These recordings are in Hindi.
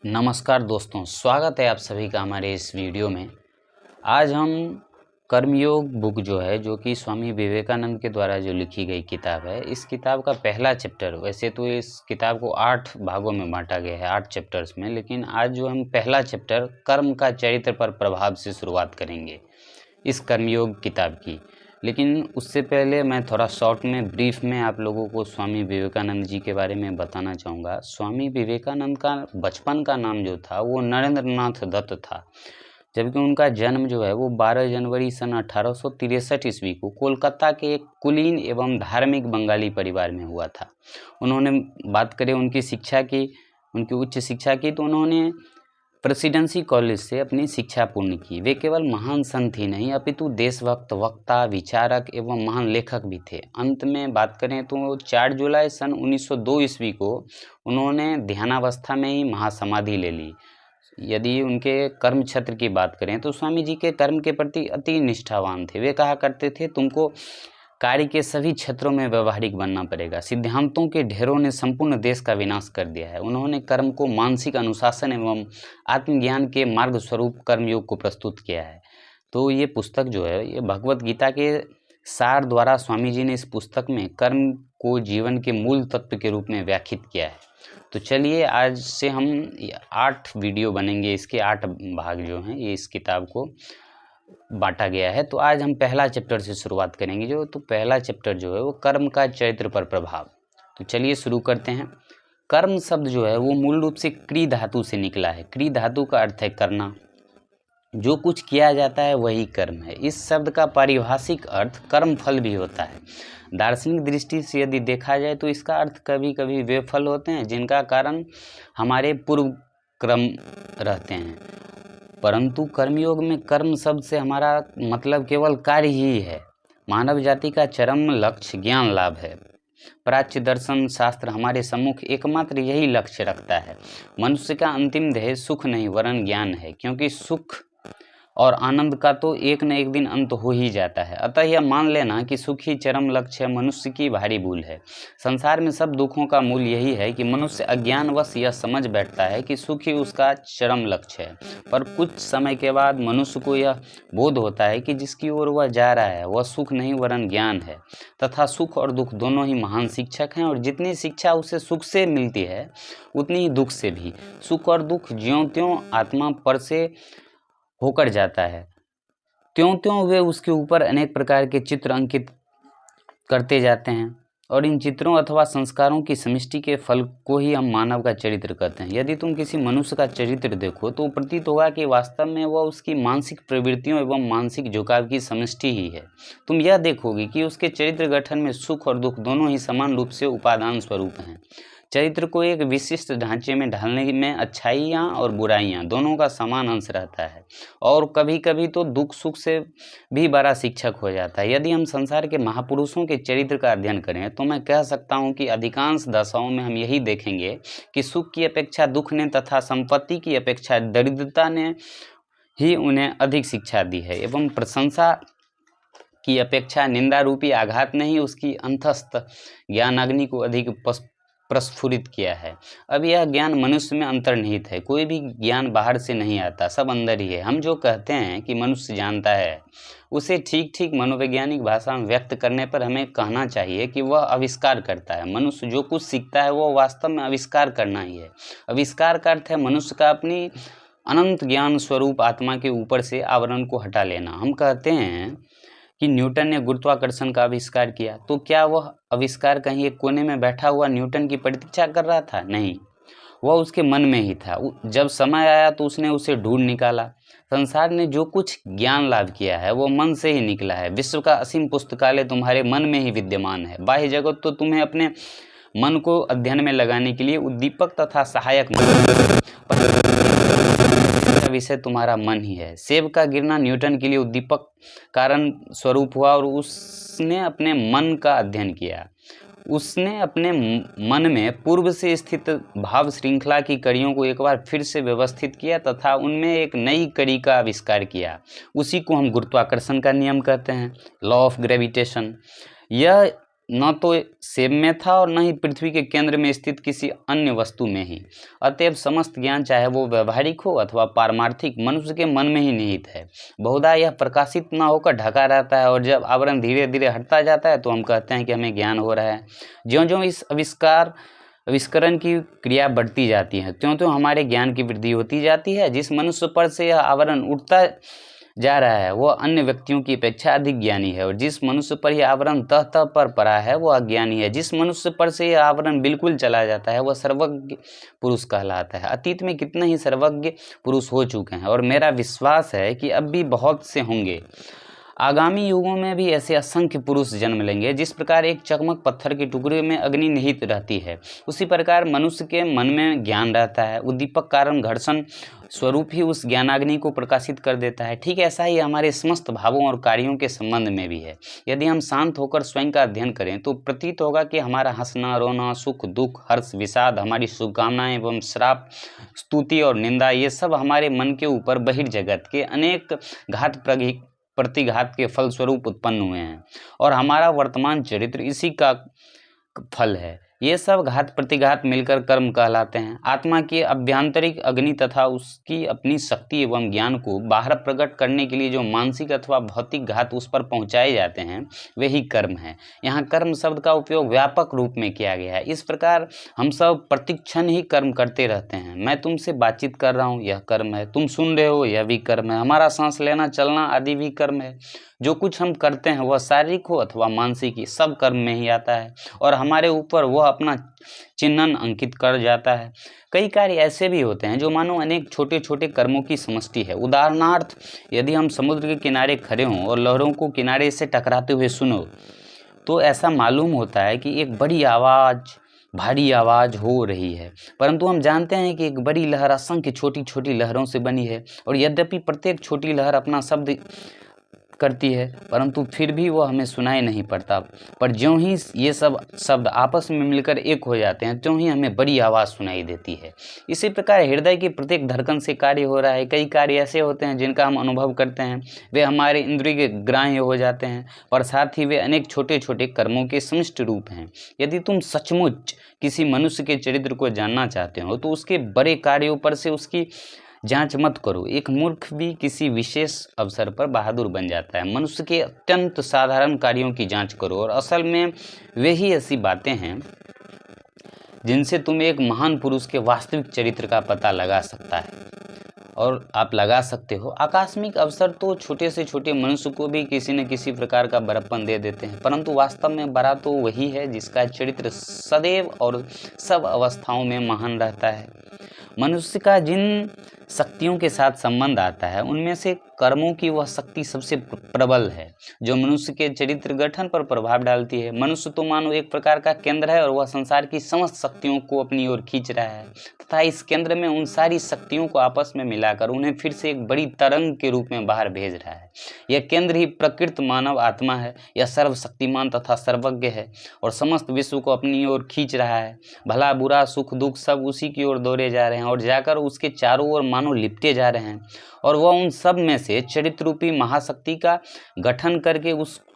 नमस्कार दोस्तों, स्वागत है आप सभी का हमारे इस वीडियो में। आज हम कर्मयोग बुक जो है, जो कि स्वामी विवेकानंद के द्वारा जो लिखी गई किताब है, इस किताब का पहला चैप्टर, वैसे तो इस किताब को 8 भागों में बांटा गया है, 8 चैप्टर्स में, लेकिन आज जो हम पहला चैप्टर कर्म का चरित्र पर प्रभाव से शुरुआत करेंगे इस कर्मयोग किताब की। लेकिन उससे पहले मैं थोड़ा शॉर्ट में ब्रीफ में आप लोगों को स्वामी विवेकानंद जी के बारे में बताना चाहूँगा। स्वामी विवेकानंद का बचपन का नाम जो था वो नरेंद्रनाथ दत्त था, जबकि उनका जन्म जो है वो 12 जनवरी सन 1863 ईस्वी को कोलकाता के एक कुलीन एवं धार्मिक बंगाली परिवार में हुआ था। उन्होंने बात करें उनकी शिक्षा की, उनकी उच्च शिक्षा की, तो उन्होंने प्रेसिडेंसी कॉलेज से अपनी शिक्षा पूर्ण की। वे केवल महान संत ही नहीं अपितु देशभक्त, वक्ता, विचारक एवं महान लेखक भी थे। अंत में बात करें तो 4 जुलाई सन 1902 ईस्वी को उन्होंने ध्यानावस्था में ही महासमाधि ले ली। यदि उनके कर्म क्षेत्र की बात करें तो स्वामी जी के कर्म के प्रति अति निष्ठावान थे। वे कहा करते थे, तुमको कार्य के सभी क्षेत्रों में व्यवहारिक बनना पड़ेगा। सिद्धांतों के ढेरों ने संपूर्ण देश का विनाश कर दिया है। उन्होंने कर्म को मानसिक अनुशासन एवं आत्मज्ञान के मार्ग स्वरूप कर्मयोग को प्रस्तुत किया है। तो ये पुस्तक जो है, ये भगवत गीता के सार द्वारा स्वामी जी ने इस पुस्तक में कर्म को जीवन के मूल तत्व के रूप में व्याख्यात किया है। तो चलिए, आज से हम 8 वीडियो बनेंगे, इसके 8 भाग जो हैं, ये इस किताब को बांटा गया है। तो आज हम पहला चैप्टर से शुरुआत करेंगे। तो पहला चैप्टर जो है वो कर्म का चरित्र पर प्रभाव। तो चलिए शुरू करते हैं। कर्म शब्द जो है वो मूल रूप से क्री धातु से निकला है। क्री धातु का अर्थ है करना, जो कुछ किया जाता है वही कर्म है। इस शब्द का पारिभाषिक अर्थ कर्म फल भी होता है। दार्शनिक दृष्टि से यदि देखा जाए तो इसका अर्थ कभी कभी वे फल होते हैं जिनका कारण हमारे पूर्व क्रम रहते हैं, परंतु कर्मयोग में कर्म शब्द से हमारा मतलब केवल कार्य ही है। मानव जाति का चरम लक्ष्य ज्ञान लाभ है। प्राच्य दर्शन शास्त्र हमारे सम्मुख एकमात्र यही लक्ष्य रखता है। मनुष्य का अंतिम ध्येय सुख नहीं वरन ज्ञान है, क्योंकि सुख और आनंद का तो एक न एक दिन अंत हो ही जाता है। अतः यह मान लेना कि सुख ही चरम लक्ष्य है मनुष्य की भारी भूल है। संसार में सब दुखों का मूल यही है कि मनुष्य अज्ञानवश यह समझ बैठता है कि सुख ही उसका चरम लक्ष्य है, पर कुछ समय के बाद मनुष्य को यह बोध होता है कि जिसकी ओर वह जा रहा है वह सुख नहीं वरन ज्ञान है, तथा सुख और दुख दोनों ही महान शिक्षक हैं, और जितनी शिक्षा उसे सुख से मिलती है उतनी ही दुख से भी। सुख और दुख ज्यों त्यों आत्मा पर से होकर जाता है, त्यों त्यों वे उसके ऊपर अनेक प्रकार के चित्र अंकित करते जाते हैं, और इन चित्रों अथवा संस्कारों की समष्टि के फल को ही हम मानव का चरित्र कहते हैं। यदि तुम किसी मनुष्य का चरित्र देखो तो प्रतीत होगा कि वास्तव में वह उसकी मानसिक प्रवृत्तियों एवं मानसिक झुकाव की समष्टि ही है। तुम यह देखोगे कि उसके चरित्र गठन में सुख और दुख दोनों ही समान रूप से उपादान स्वरूप हैं। चरित्र को एक विशिष्ट ढांचे में ढालने में अच्छाइयाँ और बुराइयाँ दोनों का समान अंश रहता है, और कभी कभी तो दुख सुख से भी बड़ा शिक्षक हो जाता है। यदि हम संसार के महापुरुषों के चरित्र का अध्ययन करें तो मैं कह सकता हूँ कि अधिकांश दशाओं में हम यही देखेंगे कि सुख की अपेक्षा दुख ने तथा संपत्ति की अपेक्षा दरिद्रता ने ही उन्हें अधिक शिक्षा दी है, एवं प्रशंसा की अपेक्षा निंदा रूपी आघात ने ही उसकी अंतस्थ ज्ञानाग्नि को अधिक प्रस्फुरित किया है। अब यह ज्ञान मनुष्य में अंतर्निहित है। कोई भी ज्ञान बाहर से नहीं आता, सब अंदर ही है। हम जो कहते हैं कि मनुष्य जानता है, उसे ठीक ठीक मनोवैज्ञानिक भाषा में व्यक्त करने पर हमें कहना चाहिए कि वह आविष्कार करता है। मनुष्य जो कुछ सीखता है वो वास्तव में आविष्कार करना ही है। आविष्कार का अर्थ है मनुष्य का अपनी अनंत ज्ञान स्वरूप आत्मा के ऊपर से आवरण को हटा लेना। हम कहते हैं कि न्यूटन ने गुरुत्वाकर्षण का आविष्कार किया, तो क्या वह आविष्कार कहीं एक कोने में बैठा हुआ न्यूटन की प्रतीक्षा कर रहा था? नहीं, वह उसके मन में ही था। जब समय आया तो उसने उसे ढूंढ निकाला। संसार ने जो कुछ ज्ञान लाभ किया है वो मन से ही निकला है। विश्व का असीम पुस्तकालय तुम्हारे मन में ही विद्यमान है। बाह्य जगत तो तुम्हें अपने मन को अध्ययन में लगाने के लिए उद्दीपक तथा सहायक विषय तुम्हारा मन ही है। सेब का गिरना न्यूटन के लिए उद्दीपक कारण स्वरूप हुआ, और उसने अपने मन का अध्ययन किया। उसने अपने मन में पूर्व से स्थित भाव श्रृंखला की कड़ियों को एक बार फिर से व्यवस्थित किया तथा उनमें एक नई कड़ी का आविष्कार किया। उसी को हम गुरुत्वाकर्षण का नियम कहते हैं, लॉ ऑफ ग्रेविटेशन। यह न तो सेब में था और न ही पृथ्वी के केंद्र में स्थित किसी अन्य वस्तु में ही। अतएव समस्त ज्ञान, चाहे वो व्यवहारिक हो अथवा पारमार्थिक, मनुष्य के मन में ही निहित है। बहुधा यह प्रकाशित न होकर ढका रहता है और जब आवरण धीरे धीरे हटता जाता है तो हम कहते हैं कि हमें ज्ञान हो रहा है। ज्यों-ज्यों इस आविष्करण की क्रिया बढ़ती जाती है, त्यों-त्यों हमारे ज्ञान की वृद्धि होती जाती है। जिस मनुष्य पर से यह आवरण उठता जा रहा है वह अन्य व्यक्तियों की अपेक्षा अधिक ज्ञानी है, और जिस मनुष्य पर यह आवरण तह तह पर पड़ा है वह अज्ञानी है। जिस मनुष्य पर से यह आवरण बिल्कुल चला जाता है वह सर्वज्ञ पुरुष कहलाता है। अतीत में कितने ही सर्वज्ञ पुरुष हो चुके हैं और मेरा विश्वास है कि अब भी बहुत से होंगे। आगामी युगों में भी ऐसे असंख्य पुरुष जन्म लेंगे। जिस प्रकार एक चकमक पत्थर के टुकड़े में अग्नि निहित रहती है, उसी प्रकार मनुष्य के मन में ज्ञान रहता है। उद्दीपक कारण घर्षण स्वरूप ही उस ज्ञानाग्नि को प्रकाशित कर देता है। ठीक ऐसा ही हमारे समस्त भावों और कार्यों के संबंध में भी है। यदि हम शांत होकर स्वयं का अध्ययन करें तो प्रतीत होगा कि हमारा हंसना, रोना, सुख, दुख, हर्ष, विषाद, हमारी शुभकामनाएं एवं श्राप, स्तुति और निंदा, ये सब हमारे मन के ऊपर बहिर्जगत के अनेक घात प्रतिघात के फलस्वरूप उत्पन्न हुए हैं, और हमारा वर्तमान चरित्र इसी का फल है। ये सब घात प्रतिघात मिलकर कर्म कहलाते हैं। आत्मा की अभ्यांतरिक अग्नि तथा उसकी अपनी शक्ति एवं ज्ञान को बाहर प्रकट करने के लिए जो मानसिक अथवा भौतिक घात उस पर पहुंचाए जाते हैं वही कर्म है। यहाँ कर्म शब्द का उपयोग व्यापक रूप में किया गया है। इस प्रकार हम सब प्रतिक्षण ही कर्म करते रहते हैं। मैं तुमसे बातचीत कर रहा हूँ, यह कर्म है। तुम सुन रहे हो, यह भी कर्म है। हमारा सांस लेना चलना आदि भी कर्म है। जो कुछ हम करते हैं वह शारीरिक हो अथवा मानसिक ही, सब कर्म में ही आता है और हमारे ऊपर वह अपना चिन्हन अंकित कर जाता है। कई कार्य ऐसे भी होते हैं जो मानो अनेक छोटे छोटे कर्मों की समष्टि है। उदाहरणार्थ, यदि हम समुद्र के किनारे खड़े हों और लहरों को किनारे से टकराते हुए सुनो तो ऐसा मालूम होता है कि एक भारी आवाज़ हो रही है, परंतु हम जानते हैं कि एक बड़ी लहर असंख्य छोटी छोटी लहरों से बनी है, और यद्यपि प्रत्येक छोटी लहर अपना शब्द करती है परंतु फिर भी वो हमें सुनाई नहीं पड़ता। पर ज्यों ही ये सब शब्द आपस में मिलकर एक हो जाते हैं त्यों ही हमें बड़ी आवाज़ सुनाई देती है। इसी प्रकार हृदय की प्रत्येक धड़कन से कार्य हो रहा है। कई कार्य ऐसे होते हैं जिनका हम अनुभव करते हैं, वे हमारे इंद्रिय ग्राह्य हो जाते हैं, पर साथ ही वे अनेक छोटे छोटे कर्मों के समष्टि रूप हैं। यदि तुम सचमुच किसी मनुष्य के चरित्र को जानना चाहते हो तो उसके बड़े कार्यों पर से उसकी जांच मत करो। एक मूर्ख भी किसी विशेष अवसर पर बहादुर बन जाता है। मनुष्य के अत्यंत साधारण कार्यों की जांच करो, और असल में वे ही ऐसी बातें हैं जिनसे तुम एक महान पुरुष के वास्तविक चरित्र का पता लगा सकता है और आप लगा सकते हो। आकस्मिक अवसर तो छोटे से छोटे मनुष्य को भी किसी न किसी प्रकार का बड़प्पन दे देते हैं, परंतु वास्तव में बड़ा तो वही है जिसका चरित्र सदैव और सब अवस्थाओं में महान रहता है। मनुष्य का जिन शक्तियों के साथ संबंध आता है उनमें से कर्मों की वह शक्ति सबसे प्रबल है जो मनुष्य के चरित्र गठन पर प्रभाव डालती है। मनुष्य तो मानो एक प्रकार का केंद्र है और वह संसार की समस्त शक्तियों को अपनी ओर खींच रहा है तथा इस केंद्र में उन सारी शक्तियों को आपस में मिलाकर उन्हें फिर से एक बड़ी तरंग के रूप में बाहर भेज रहा है। यह केंद्र ही प्रकृत मानव आत्मा है। यह सर्वशक्तिमान तथा सर्वज्ञ है और समस्त विश्व को अपनी ओर खींच रहा है। भला बुरा सुख दुख सब उसी की ओर दौड़े जा रहे हैं और जाकर उसके चारों ओर मानो लिपटे जा रहे हैं, और वह उन सब में से चरित्र रूपी महाशक्ति का गठन करके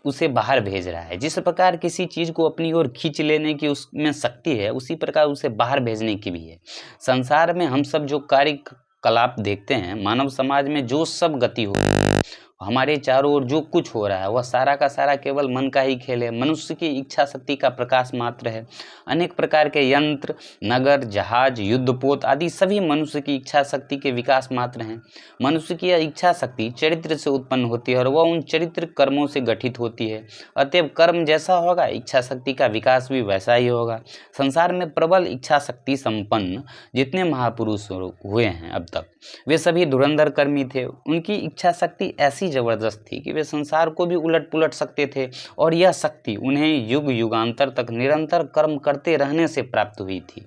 उसे बाहर भेज रहा है। जिस प्रकार किसी चीज को अपनी ओर खींच लेने की उसमें शक्ति है उसी प्रकार उसे बाहर भेजने की भी है। संसार में हम सब जो कार्यकलाप देखते हैं, मानव समाज में जो सब गति हो, हमारे चारों ओर जो कुछ हो रहा है वह सारा का सारा केवल मन का ही खेल है। मनुष्य की इच्छा शक्ति का प्रकाश मात्र है। अनेक प्रकार के यंत्र, नगर, जहाज, युद्धपोत आदि सभी मनुष्य की इच्छा शक्ति के विकास मात्र हैं। मनुष्य की यह इच्छा शक्ति चरित्र से उत्पन्न होती है और वह उन चरित्र कर्मों से गठित होती है। अतएव कर्म जैसा होगा इच्छा शक्ति का विकास भी वैसा ही होगा। संसार में प्रबल इच्छा शक्ति संपन्न जितने महापुरुष हुए हैं अब तक, वे सभी धुरंधर कर्मी थे। उनकी इच्छा शक्ति ऐसी जबरदस्त थी कि वे संसार को भी उलट पुलट सकते थे, और यह शक्ति उन्हें युग युगांतर तक निरंतर कर्म करते रहने से प्राप्त हुई थी।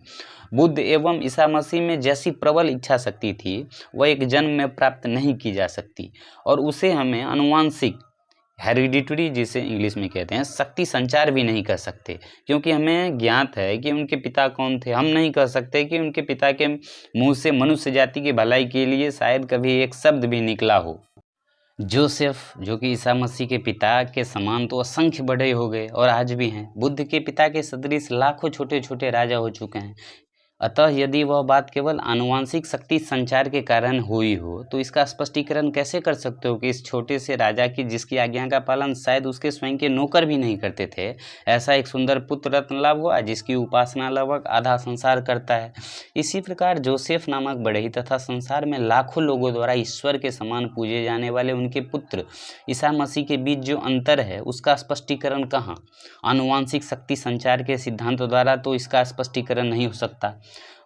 बुद्ध एवं ईसा मसीह में जैसी प्रबल इच्छा शक्ति थी वह एक जन्म में प्राप्त नहीं की जा सकती, और उसे हमें अनुवांशिक हेरिडिटरी जिसे इंग्लिश में कहते हैं शक्ति संचार भी नहीं कर सकते, क्योंकि हमें ज्ञात है कि उनके पिता कौन थे। हम नहीं कह सकते कि उनके पिता के मुंह से मनुष्य जाति की भलाई के लिए शायद कभी एक शब्द भी निकला हो। जोसेफ जो कि ईसा मसीह के पिता के समान तो असंख्य बड़े हो गए और आज भी हैं। बुद्ध के पिता के सदृश लाखों छोटे छोटे राजा हो चुके हैं। अतः यदि वह बात केवल आनुवांशिक शक्ति संचार के कारण हुई हो तो इसका स्पष्टीकरण कैसे कर सकते हो कि इस छोटे से राजा की जिसकी आज्ञा का पालन शायद उसके स्वयं के नौकर भी नहीं करते थे, ऐसा एक सुंदर पुत्र रत्न लाभ हुआ जिसकी उपासना लगभग आधा संसार करता है। इसी प्रकार जोसेफ नामक बढ़ई तथा संसार में लाखों लोगों द्वारा ईश्वर के समान पूजे जाने वाले उनके पुत्र ईसा मसीह के बीच जो अंतर है उसका स्पष्टीकरण कहाँ? आनुवांशिक शक्ति संचार के सिद्धांत द्वारा तो इसका स्पष्टीकरण नहीं हो सकता।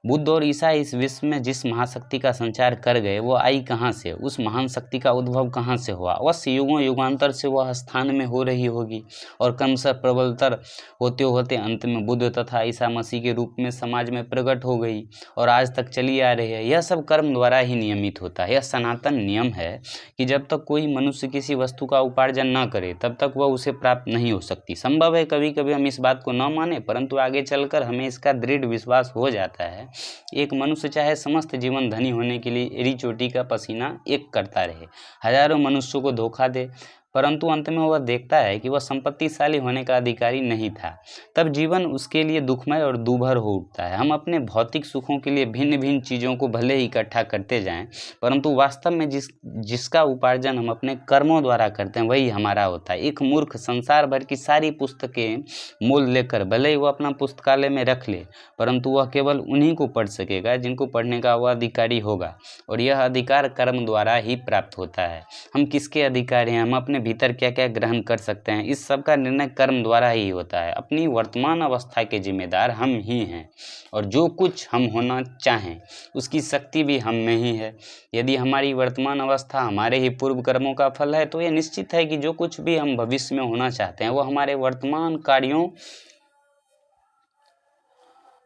बुद्ध और ईसा इस विश्व में जिस महाशक्ति का संचार कर गए वो आई कहाँ से? उस महान शक्ति का उद्भव कहाँ से हुआ? अवश्य युगों युगांतर से वह स्थान में हो रही होगी और क्रमशः प्रबलतर होते होते अंत में बुद्ध तथा ईसा मसीह के रूप में समाज में प्रकट हो गई और आज तक चली आ रही है। यह सब कर्म द्वारा ही नियमित होता है। यह सनातन नियम है कि जब तक कोई मनुष्य किसी वस्तु का उपार्जन न करे तब तक वह उसे प्राप्त नहीं हो सकती। संभव है कभी कभी हम इस बात को न माने, परंतु आगे चलकर हमें इसका दृढ़ विश्वास हो जाता है। एक मनुष्य चाहे समस्त जीवन धनी होने के लिए एड़ी चोटी का पसीना एक करता रहे, हजारों मनुष्यों को धोखा दे, परंतु अंत में वह देखता है कि वह संपत्तिशाली होने का अधिकारी नहीं था, तब जीवन उसके लिए दुखमय और दूभर हो उठता है। हम अपने भौतिक सुखों के लिए भिन्न भिन्न चीज़ों को भले ही इकट्ठा करते जाएं, परंतु वास्तव में जिसका उपार्जन हम अपने कर्मों द्वारा करते हैं वही हमारा होता है। एक मूर्ख संसार भर की सारी पुस्तकें मोल लेकर भले ही वह अपना पुस्तकालय में रख ले, परंतु वह केवल उन्हीं को पढ़ सकेगा जिनको पढ़ने का वह अधिकारी होगा, और यह अधिकार कर्म द्वारा ही प्राप्त होता है। हम किसके अधिकारी हैं, हम अपने भीतर क्या क्या ग्रहण कर सकते हैं, इस सब का निर्णय कर्म द्वारा ही होता है। अपनी वर्तमान अवस्था के जिम्मेदार हम ही हैं और जो कुछ हम होना चाहें उसकी शक्ति भी हम में ही है। यदि हमारी वर्तमान अवस्था हमारे ही पूर्व कर्मों का फल है तो यह निश्चित है कि जो कुछ भी हम भविष्य में होना चाहते हैं वो हमारे वर्तमान कार्यों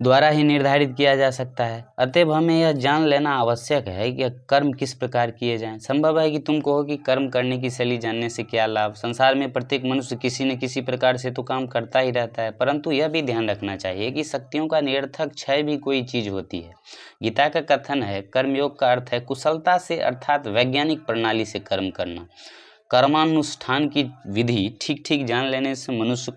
द्वारा ही निर्धारित किया जा सकता है। अतएव हमें यह जान लेना आवश्यक है कि कर्म किस प्रकार किए जाएं। संभव है कि तुम कहो कि कर्म करने की शैली जानने से क्या लाभ। संसार में प्रत्येक मनुष्य किसी न किसी प्रकार से तो काम करता ही रहता है, परंतु यह भी ध्यान रखना चाहिए कि शक्तियों का निरर्थक क्षय भी कोई चीज होती है। गीता का कथन है, कर्मयोग का अर्थ है कुशलता से अर्थात वैज्ञानिक प्रणाली से कर्म करना। कर्मानुष्ठान की विधि ठीक ठीक जान लेने से मनुष्य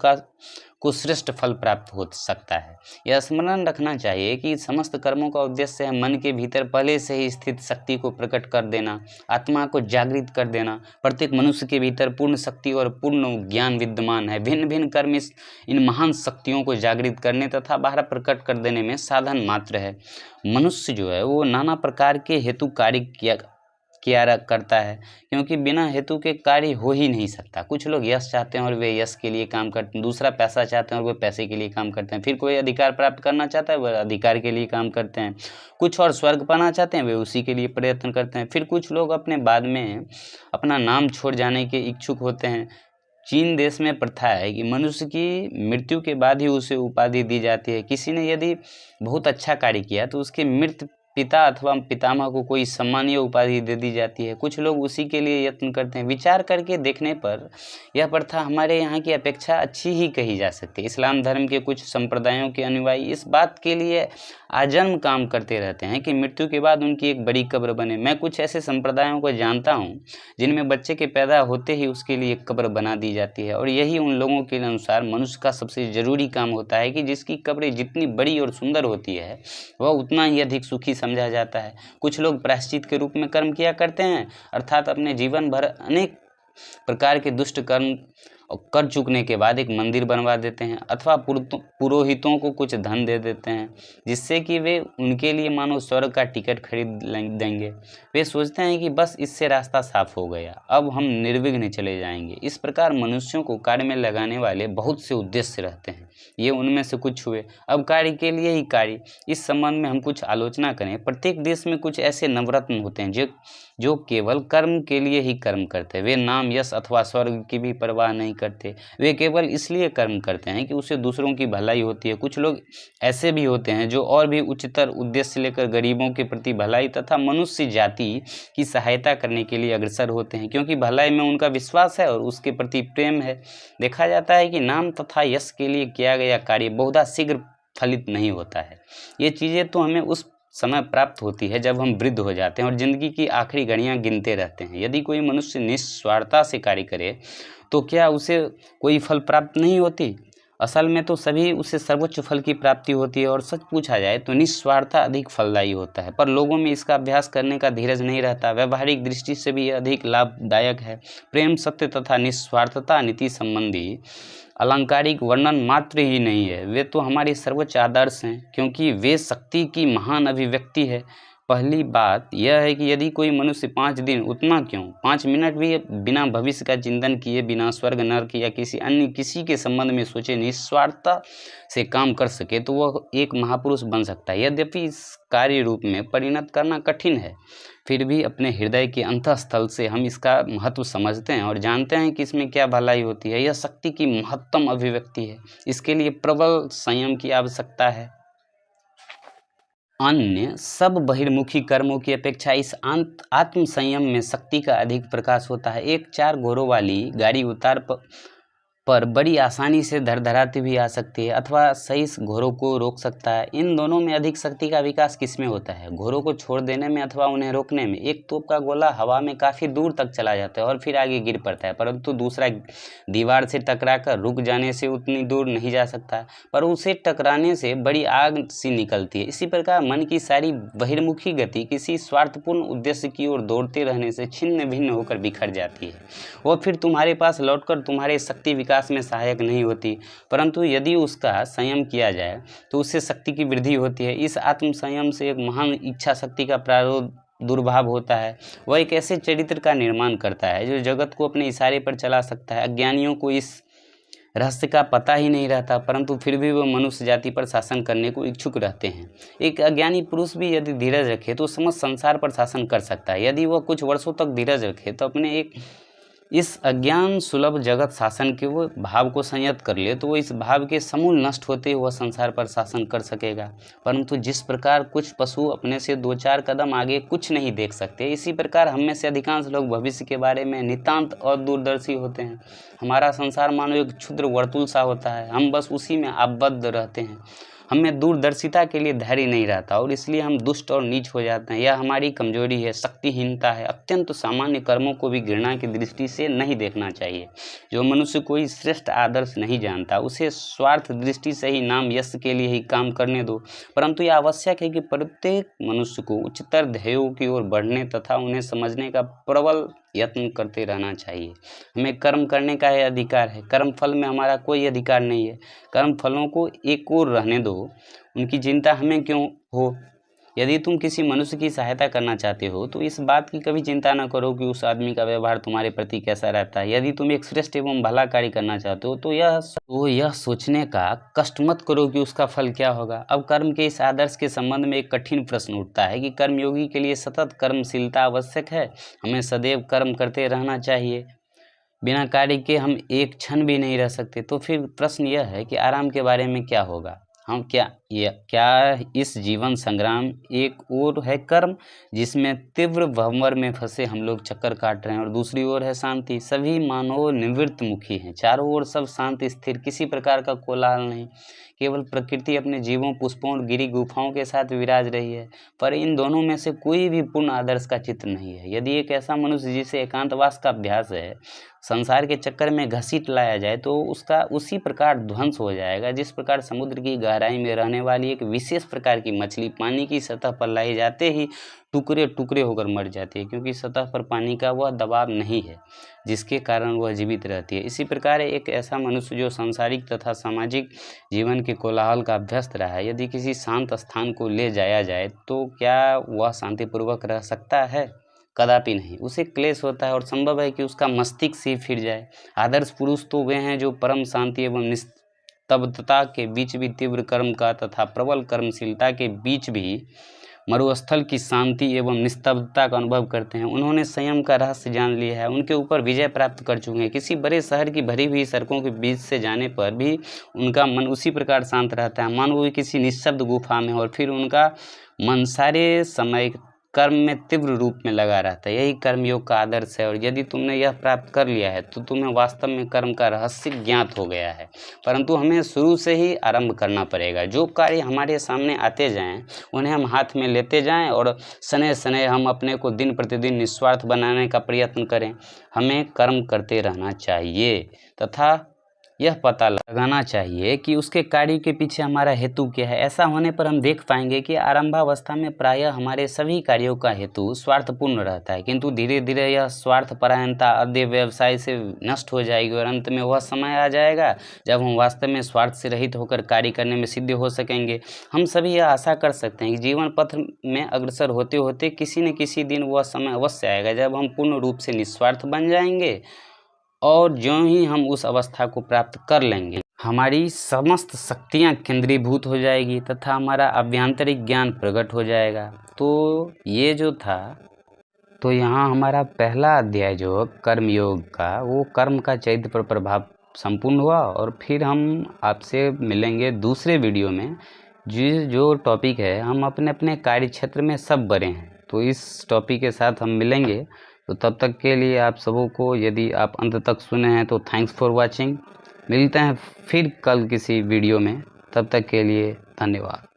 को श्रेष्ठ फल प्राप्त हो सकता है। यह स्मरण रखना चाहिए कि समस्त कर्मों का उद्देश्य है मन के भीतर पहले से ही स्थित शक्ति को प्रकट कर देना, आत्मा को जागृत कर देना। प्रत्येक मनुष्य के भीतर पूर्ण शक्ति और पूर्ण ज्ञान विद्यमान है। भिन्न भिन्न कर्म इन महान शक्तियों को जागृत करने तथा बाहर प्रकट कर देने में साधन मात्र है। मनुष्य जो है वो नाना प्रकार के हेतु कार्य किया करता है, क्योंकि बिना हेतु के कार्य हो ही नहीं सकता। कुछ लोग यश चाहते हैं और वे यश के लिए काम करते हैं, दूसरा पैसा चाहते हैं और वे पैसे के लिए काम करते हैं, फिर कोई अधिकार प्राप्त करना चाहता है वह अधिकार के लिए काम करते हैं, कुछ और स्वर्ग पाना चाहते हैं वे उसी के लिए प्रयत्न करते हैं, फिर कुछ लोग अपने बाद में अपना नाम छोड़ जाने के इच्छुक होते हैं। चीन देश में प्रथा है कि मनुष्य की मृत्यु के बाद ही उसे उपाधि दी जाती है। किसी ने यदि बहुत अच्छा कार्य किया तो उसके मृत पिता अथवा पितामह को कोई सम्मानीय उपाधि दे दी जाती है। कुछ लोग उसी के लिए यत्न करते हैं। विचार करके देखने पर यह प्रथा हमारे यहाँ की अपेक्षा अच्छी ही कही जा सकती है। इस्लाम धर्म के कुछ संप्रदायों के अनुयायी इस बात के लिए आजन्म काम करते रहते हैं कि मृत्यु के बाद उनकी एक बड़ी कब्र बने। मैं कुछ ऐसे संप्रदायों को जानता हूँ जिनमें बच्चे के पैदा होते ही उसके लिए एक कब्र बना दी जाती है, और यही उन लोगों के अनुसार मनुष्य का सबसे जरूरी काम होता है कि जिसकी कब्र जितनी बड़ी और सुंदर होती है वह उतना ही अधिक सुखी समझा जाता है। कुछ लोग प्रायश्चित के रूप में कर्म किया करते हैं, अर्थात अपने जीवन भर अनेक प्रकार के दुष्ट कर्म कर चुकने के बाद एक मंदिर बनवा देते हैं अथवा पुरोहितों को कुछ धन दे देते हैं जिससे कि वे उनके लिए मानो स्वर्ग का टिकट खरीद देंगे। वे सोचते हैं कि बस इससे रास्ता साफ हो गया, अब हम निर्विघ्न चले जाएंगे। इस प्रकार मनुष्यों को कार्य में लगाने वाले बहुत से उद्देश्य रहते हैं, ये उनमें से कुछ हुए। अब कार्य के लिए ही कार्य, इस संबंध में हम कुछ आलोचना करें। प्रत्येक देश में कुछ ऐसे नवरत्न होते हैं जो केवल कर्म के लिए ही कर्म करते हैं। वे नाम यश अथवा स्वर्ग की भी परवाह नहीं करते, वे केवल इसलिए कर्म करते हैं कि उससे दूसरों की भलाई होती है। कुछ लोग ऐसे भी होते हैं जो और भी उच्चतर उद्देश्य लेकर गरीबों के प्रति भलाई तथा मनुष्य जाति की सहायता करने के लिए अग्रसर होते हैं, क्योंकि भलाई में उनका विश्वास है और उसके प्रति प्रेम है। देखा जाता है कि नाम तथा यश के लिए किया गया कार्य बहुधा शीघ्र फलित नहीं होता है। ये चीज़ें तो हमें उस समय प्राप्त होती है जब हम वृद्ध हो जाते हैं और ज़िंदगी की आखिरी घड़ियां गिनते रहते हैं। यदि कोई मनुष्य निस्वार्थता से कार्य करे तो क्या उसे कोई फल प्राप्त नहीं होती? असल में तो सभी उसे सर्वोच्च फल की प्राप्ति होती है और सच पूछा जाए तो निस्वार्थता अधिक फलदायी होता है, पर लोगों में इसका अभ्यास करने का धीरज नहीं रहता। व्यावहारिक दृष्टि से भी यह अधिक लाभदायक है। प्रेम, सत्य तथा निस्वार्थता नीति संबंधी अलंकारिक वर्णन मात्र ही नहीं है, वे तो हमारे सर्वोच्च आदर्श हैं, क्योंकि वे शक्ति की महान अभिव्यक्ति है। पहली बात यह है कि यदि कोई मनुष्य 5 दिन, उतना क्यों 5 मिनट भी बिना भविष्य का चिंतन किए, बिना स्वर्ग नरक या किसी के संबंध में सोचे निस्वार्थता से काम कर सके तो वह एक महापुरुष बन सकता है। यद्यपि इस कार्य रूप में परिणत करना कठिन है, फिर भी अपने हृदय के अंतःस्थल से हम इसका महत्व समझते हैं और जानते हैं कि इसमें क्या भलाई होती है। यह शक्ति की महत्तम अभिव्यक्ति है। इसके लिए प्रबल संयम की आवश्यकता है। अन्य सब बहिर्मुखी कर्मों की अपेक्षा इस आत्म संयम में शक्ति का अधिक प्रकाश होता है। एक 4 घोड़ों वाली गाड़ी उतार पर बड़ी आसानी से धड़धड़ाती भी आ सकती है अथवा सही घोड़ों को रोक सकता है। इन दोनों में अधिक शक्ति का विकास किसमें होता है? घोड़ों को छोड़ देने में अथवा उन्हें रोकने में? एक तोप का गोला हवा में काफ़ी दूर तक चला जाता है और फिर आगे गिर पड़ता है, परंतु दूसरा दीवार से टकराकर रुक जाने से उतनी दूर नहीं जा सकता, पर उसे टकराने से बड़ी आग सी निकलती है। इसी प्रकार मन की सारी बहिर्मुखी गति किसी स्वार्थपूर्ण उद्देश्य की ओर दौड़ते रहने से छिन्न भिन्न होकर बिखर जाती है। वह फिर तुम्हारे पास लौटकर तुम्हारे शक्ति विकास में सहायक नहीं होती, परंतु यदि उसका संयम किया जाए तो उससे शक्ति की वृद्धि होती है। इस आत्म संयम से एक महान इच्छा शक्ति का दुर्भाव होता है। वह एक ऐसे चरित्र का निर्माण करता है जो जगत को अपने इशारे पर चला सकता है। अज्ञानियों को इस रहस्य का पता ही नहीं रहता, परंतु फिर भी वह मनुष्य जाति पर शासन करने को इच्छुक रहते हैं। एक अज्ञानी पुरुष भी यदि धीरज रखे तो समस्त संसार पर शासन कर सकता है। यदि वह कुछ वर्षों तक धीरज रखे तो अपने इस अज्ञान सुलभ जगत शासन के वो भाव को संयत कर ले तो वो इस भाव के समूल नष्ट होते हुए संसार पर शासन कर सकेगा। परंतु जिस प्रकार कुछ पशु अपने से 2-4 कदम आगे कुछ नहीं देख सकते, इसी प्रकार हम में से अधिकांश लोग भविष्य के बारे में नितांत और दूरदर्शी होते हैं। हमारा संसार मानो एक क्षुद्र वर्तुल सा होता है, हम बस उसी में आबद्ध रहते हैं। हमें दूरदर्शिता के लिए धैर्य नहीं रहता और इसलिए हम दुष्ट और नीच हो जाते हैं। यह हमारी कमजोरी है, शक्तिहीनता है। अत्यंत सामान्य कर्मों को भी घृणा की दृष्टि से नहीं देखना चाहिए। जो मनुष्य कोई श्रेष्ठ आदर्श नहीं जानता उसे स्वार्थ दृष्टि से ही नाम यश के लिए ही काम करने दो, परंतु यह आवश्यक है कि प्रत्येक मनुष्य को उच्चतर ध्येयों की ओर बढ़ने तथा उन्हें समझने का प्रबल यत्न करते रहना चाहिए। हमें कर्म करने का यह अधिकार है, कर्म फल में हमारा कोई अधिकार नहीं है। कर्म फलों को एक ओर रहने दो, उनकी चिंता हमें क्यों हो। यदि तुम किसी मनुष्य की सहायता करना चाहते हो तो इस बात की कभी चिंता न करो कि उस आदमी का व्यवहार तुम्हारे प्रति कैसा रहता है। यदि तुम एक श्रेष्ठ एवं भला कार्य करना चाहते हो तो यह सोचने का कष्ट मत करो कि उसका फल क्या होगा। अब कर्म के इस आदर्श के संबंध में एक कठिन प्रश्न उठता है कि कर्मयोगी के लिए सतत कर्मशीलता आवश्यक है। हमें सदैव कर्म करते रहना चाहिए, बिना कार्य के हम एक क्षण भी नहीं रह सकते। तो फिर प्रश्न यह है कि आराम के बारे में क्या होगा। हम क्या इस जीवन संग्राम एक ओर है कर्म जिसमें तीव्र भंवर में फंसे हम लोग चक्कर काट रहे हैं और दूसरी ओर है शांति। सभी मानव निवृत्त मुखी हैं, चारों ओर सब शांति स्थिर, किसी प्रकार का कोलाहल नहीं। केवल प्रकृति अपने जीवों, पुष्पों और गिरी गुफाओं के साथ विराज रही है, पर इन दोनों में से कोई भी पूर्ण आदर्श का चित्र नहीं है। यदि एक ऐसा मनुष्य जिसे एकांतवास का अभ्यास है संसार के चक्कर में घसीट लाया जाए तो उसका उसी प्रकार ध्वंस हो जाएगा जिस प्रकार समुद्र की गहराई में रहने वाली एक विशेष प्रकार की मछली पानी की सतह पर लाई जाते ही टुकड़े टुकड़े होकर मर जाती है, क्योंकि सतह पर पानी का वह दबाव नहीं है जिसके कारण वह जीवित रहती है। इसी प्रकार एक ऐसा मनुष्य जो सांसारिक तथा सामाजिक जीवन के कोलाहल का अभ्यस्त रहा है, यदि किसी शांत स्थान को ले जाया जाए तो क्या वह शांतिपूर्वक रह सकता है? कदापि नहीं। उसे क्लेश होता है और संभव है कि उसका मस्तिष्क ही फिर जाए। आदर्श पुरुष तो वे हैं जो परम शांति एवं निस्तब्धता के बीच भी तीव्र कर्म का तथा प्रबल कर्मशीलता के बीच भी मरुस्थल की शांति एवं निस्तब्धता का अनुभव करते हैं। उन्होंने संयम का रहस्य जान लिया है, उनके ऊपर विजय प्राप्त कर चुके हैं। किसी बड़े शहर की भरी हुई सड़कों के बीच से जाने पर भी उनका मन उसी प्रकार शांत रहता है, मानो वो किसी निःशब्द गुफा में, और फिर उनका मन सारे समय कर्म में तीव्र रूप में लगा रहता है। यही कर्मयोग का आदर्श है। और यदि तुमने यह प्राप्त कर लिया है तो तुम्हें वास्तव में कर्म का रहस्य ज्ञात हो गया है। परंतु हमें शुरू से ही आरंभ करना पड़ेगा। जो कार्य हमारे सामने आते जाएं उन्हें हम हाथ में लेते जाएं और शनै शनै हम अपने को दिन प्रतिदिन निस्वार्थ बनाने का प्रयत्न करें। हमें कर्म करते रहना चाहिए तथा यह पता लगाना चाहिए कि उसके कार्य के पीछे हमारा हेतु क्या है। ऐसा होने पर हम देख पाएंगे कि आरंभावस्था में प्रायः हमारे सभी कार्यों का हेतु स्वार्थपूर्ण रहता है, किंतु धीरे धीरे यह स्वार्थपरायणता अध्यय व्यवसाय से नष्ट हो जाएगी और अंत में वह समय आ जाएगा जब हम वास्तव में स्वार्थ से रहित होकर कार्य करने में सिद्ध हो सकेंगे। हम सभी यह आशा कर सकते हैं कि जीवन पथ में अग्रसर होते होते किसी न किसी दिन वह समय अवश्य आएगा जब हम पूर्ण रूप से निस्वार्थ बन जाएंगे। और ज्यों ही हम उस अवस्था को प्राप्त कर लेंगे हमारी समस्त शक्तियाँ केंद्रीभूत हो जाएगी तथा हमारा आभ्यंतरिक ज्ञान प्रकट हो जाएगा। तो ये जो था, तो यहाँ हमारा पहला अध्याय जो कर्मयोग का, वो कर्म का चैत्य पर प्रभाव संपूर्ण हुआ। और फिर हम आपसे मिलेंगे दूसरे वीडियो में। जो टॉपिक है, हम अपने अपने कार्य क्षेत्र में सब बड़े हैं, तो इस टॉपिक के साथ हम मिलेंगे। तो तब तक के लिए आप सबों को, यदि आप अंत तक सुने हैं तो थैंक्स फॉर वाचिंग। मिलते हैं फिर कल किसी वीडियो में, तब तक के लिए धन्यवाद।